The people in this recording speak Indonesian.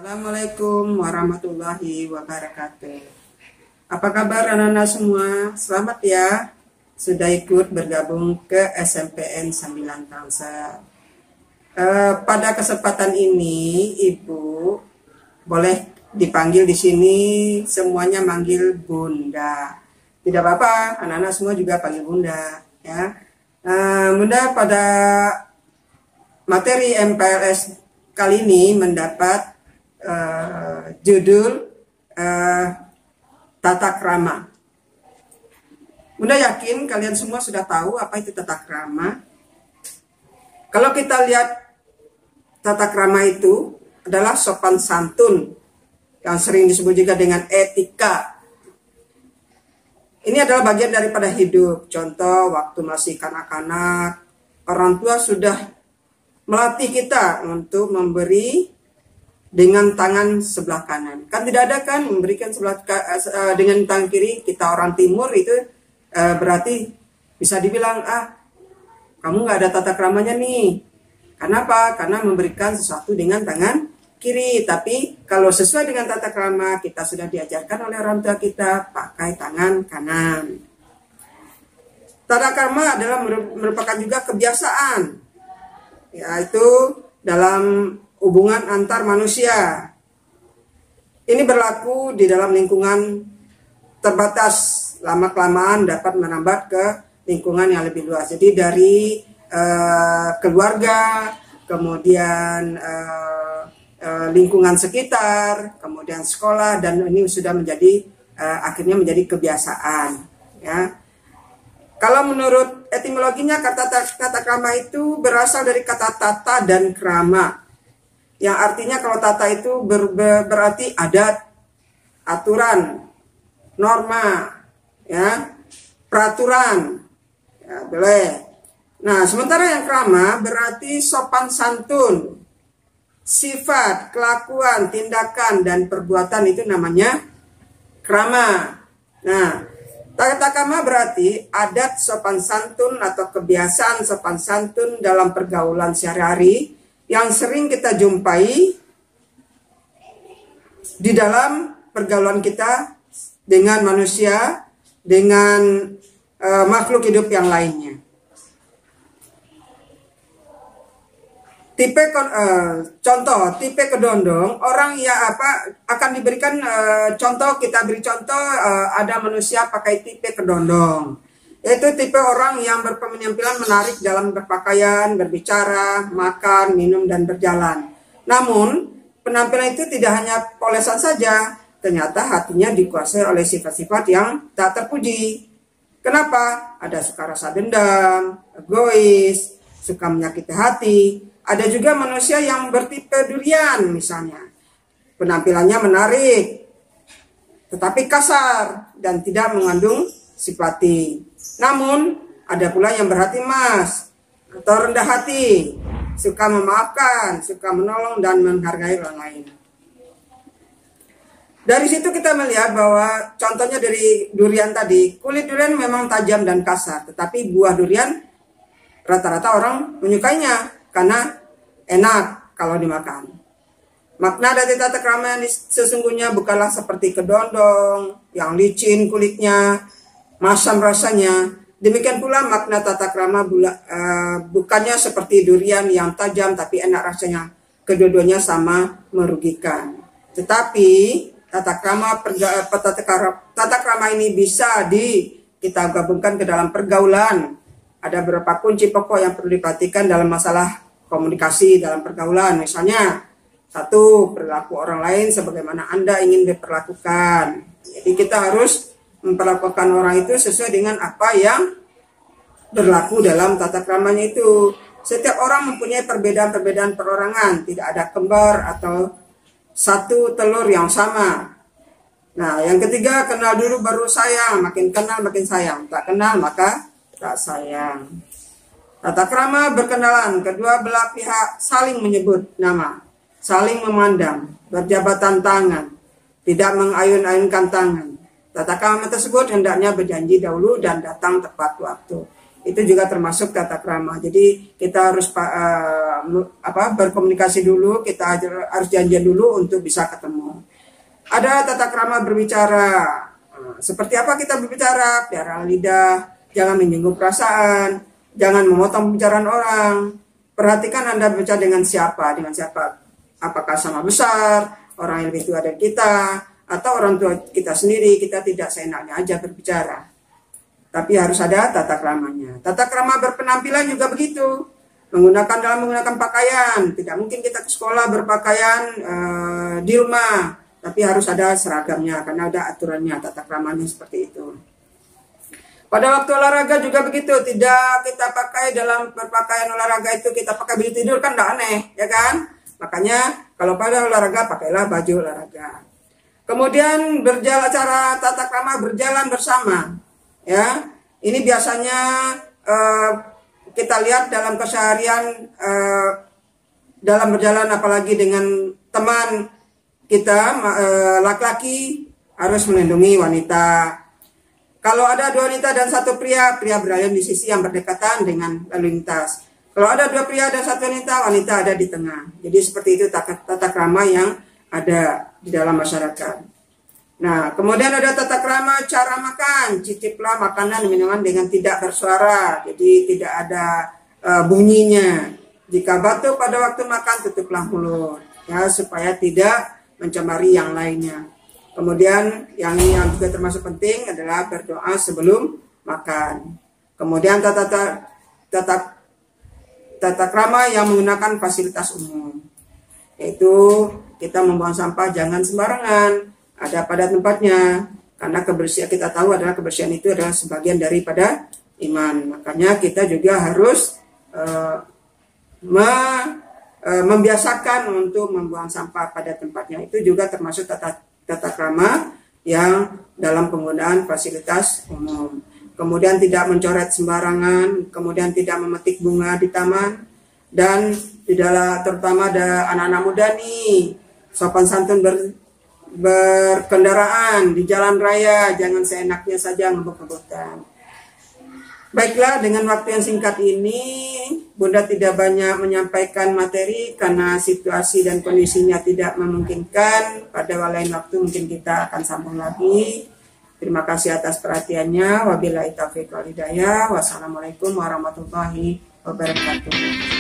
Assalamualaikum warahmatullahi wabarakatuh. Apa kabar anak-anak semua? Selamat ya, sudah ikut bergabung ke SMPN 9 Tangsel. Pada kesempatan ini, Ibu boleh dipanggil di sini semuanya manggil Bunda. Tidak apa-apa, anak-anak semua juga panggil Bunda. Ya, Bunda pada materi MPLS kali ini mendapat judul tata krama. Bunda yakin kalian semua sudah tahu apa itu tata krama. Kalau kita lihat tata krama itu adalah sopan santun yang sering disebut juga dengan etika. Ini adalah bagian daripada hidup. Contoh waktu masih kanak-kanak, orang tua sudah melatih kita untuk memberi dengan tangan sebelah kanan. Kan tidak ada kan memberikan dengan tangan kiri. Kita orang timur itu berarti bisa dibilang kamu nggak ada tata kramanya nih. Kenapa? Karena memberikan sesuatu dengan tangan kiri. Tapi kalau sesuai dengan tata krama kita sudah diajarkan oleh orang tua kita pakai tangan kanan. Tata krama adalah merupakan juga kebiasaan, yaitu dalam hubungan antar manusia. Ini berlaku di dalam lingkungan terbatas, lama-kelamaan dapat menambah ke lingkungan yang lebih luas. Jadi dari keluarga, kemudian lingkungan sekitar, kemudian sekolah, dan ini sudah menjadi akhirnya menjadi kebiasaan. Ya. Kalau menurut etimologinya kata tata krama itu berasal dari kata tata dan krama, yang artinya kalau tata itu berarti adat, aturan, norma, ya, peraturan, ya, boleh. Nah, sementara yang krama berarti sopan santun, sifat, kelakuan, tindakan, dan perbuatan itu namanya krama. Nah, tata krama berarti adat sopan santun atau kebiasaan sopan santun dalam pergaulan sehari-hari yang sering kita jumpai di dalam pergaulan kita dengan manusia, dengan makhluk hidup yang lainnya. Tipe kedondong, orang ya akan diberikan contoh, kita beri contoh, ada manusia pakai tipe kedondong. Yaitu tipe orang yang berpenampilan menarik dalam berpakaian, berbicara, makan, minum, dan berjalan. Namun, penampilan itu tidak hanya polesan saja, ternyata hatinya dikuasai oleh sifat-sifat yang tak terpuji. Kenapa? Ada suka rasa dendam, egois, suka menyakiti hati. Ada juga manusia yang bertipe durian misalnya. Penampilannya menarik, tetapi kasar dan tidak mengandung simpati. Namun, ada pula yang berhati emas atau rendah hati, suka memaafkan, suka menolong dan menghargai orang lain. Dari situ kita melihat bahwa contohnya dari durian tadi, kulit durian memang tajam dan kasar, tetapi buah durian rata-rata orang menyukainya karena enak kalau dimakan. Makna dari tata krama yang sesungguhnya bukanlah seperti kedondong yang licin kulitnya, masam rasanya. Demikian pula makna tata krama bukannya seperti durian yang tajam tapi enak rasanya. Kedua-duanya sama merugikan. Tetapi tata krama ini bisa kita gabungkan ke dalam pergaulan. Ada beberapa kunci pokok yang perlu diperhatikan dalam masalah komunikasi dalam pergaulan. Misalnya, 1, perilaku orang lain sebagaimana Anda ingin diperlakukan. Jadi kita harus memperlakukan orang itu sesuai dengan apa yang berlaku dalam tata kramanya itu. Setiap orang mempunyai perbedaan-perbedaan perorangan, tidak ada kembar atau satu telur yang sama. Nah, yang ketiga, kenal dulu baru sayang, makin kenal makin sayang, tak kenal maka tak sayang. Tata krama berkenalan, kedua belah pihak saling menyebut nama, saling memandang, berjabatan tangan, tidak mengayun-ayunkan tangan. Tata krama tersebut hendaknya berjanji dahulu dan datang tepat waktu. itu juga termasuk tata krama. Jadi kita harus berkomunikasi dulu, kita harus janjian dulu untuk bisa ketemu. Ada tata krama berbicara. Seperti apa kita berbicara? Pelihara lidah, jangan menyinggung perasaan, jangan memotong pembicaraan orang. Perhatikan Anda berbicara dengan siapa, apakah sama besar, orang yang lebih tua dari kita, atau orang tua kita sendiri. Kita tidak seenaknya aja berbicara. Tapi harus ada tata kramanya. Tata krama berpenampilan juga begitu. Dalam menggunakan pakaian. Tidak mungkin kita ke sekolah berpakaian di rumah. Tapi harus ada seragamnya. Karena ada aturannya, tata kramanya seperti itu. Pada waktu olahraga juga begitu. Tidak kita pakai dalam berpakaian olahraga itu. Kita pakai baju tidur kan tidak aneh. Ya kan? Makanya kalau pada olahraga pakailah baju olahraga. Kemudian cara tata krama berjalan bersama. Ya, ini biasanya kita lihat dalam keseharian dalam berjalan, apalagi dengan teman kita laki-laki harus melindungi wanita. Kalau ada dua wanita dan satu pria berada di sisi yang berdekatan dengan lalu lintas. Kalau ada dua pria dan satu wanita ada di tengah. Jadi seperti itu tata krama yang ada di dalam masyarakat. Nah, kemudian ada tata krama cara makan. Ciciplah makanan minuman dengan tidak bersuara. Jadi tidak ada bunyinya. Jika batuk pada waktu makan, tutuplah mulut. Ya, supaya tidak mencemari yang lainnya. Kemudian yang juga termasuk penting adalah berdoa sebelum makan. Kemudian tata krama yang menggunakan fasilitas umum. Yaitu kita membuang sampah jangan sembarangan. Ada pada tempatnya, karena kebersihan kita tahu adalah kebersihan itu adalah sebagian daripada iman. Makanya kita juga harus membiasakan untuk membuang sampah pada tempatnya. Itu juga termasuk tata krama yang dalam penggunaan fasilitas umum. Kemudian tidak mencoret sembarangan, kemudian tidak memetik bunga di taman, dan terutama ada anak-anak muda nih, sopan santun berkendaraan di jalan raya, jangan seenaknya saja ngebut-ngebutan. Baiklah, dengan waktu yang singkat ini Bunda tidak banyak menyampaikan materi karena situasi dan kondisinya tidak memungkinkan. Pada lain waktu mungkin kita akan sambung lagi. Terima kasih atas perhatiannya. Wabillahi taufiq wal hidayah. Wassalamualaikum warahmatullahi wabarakatuh.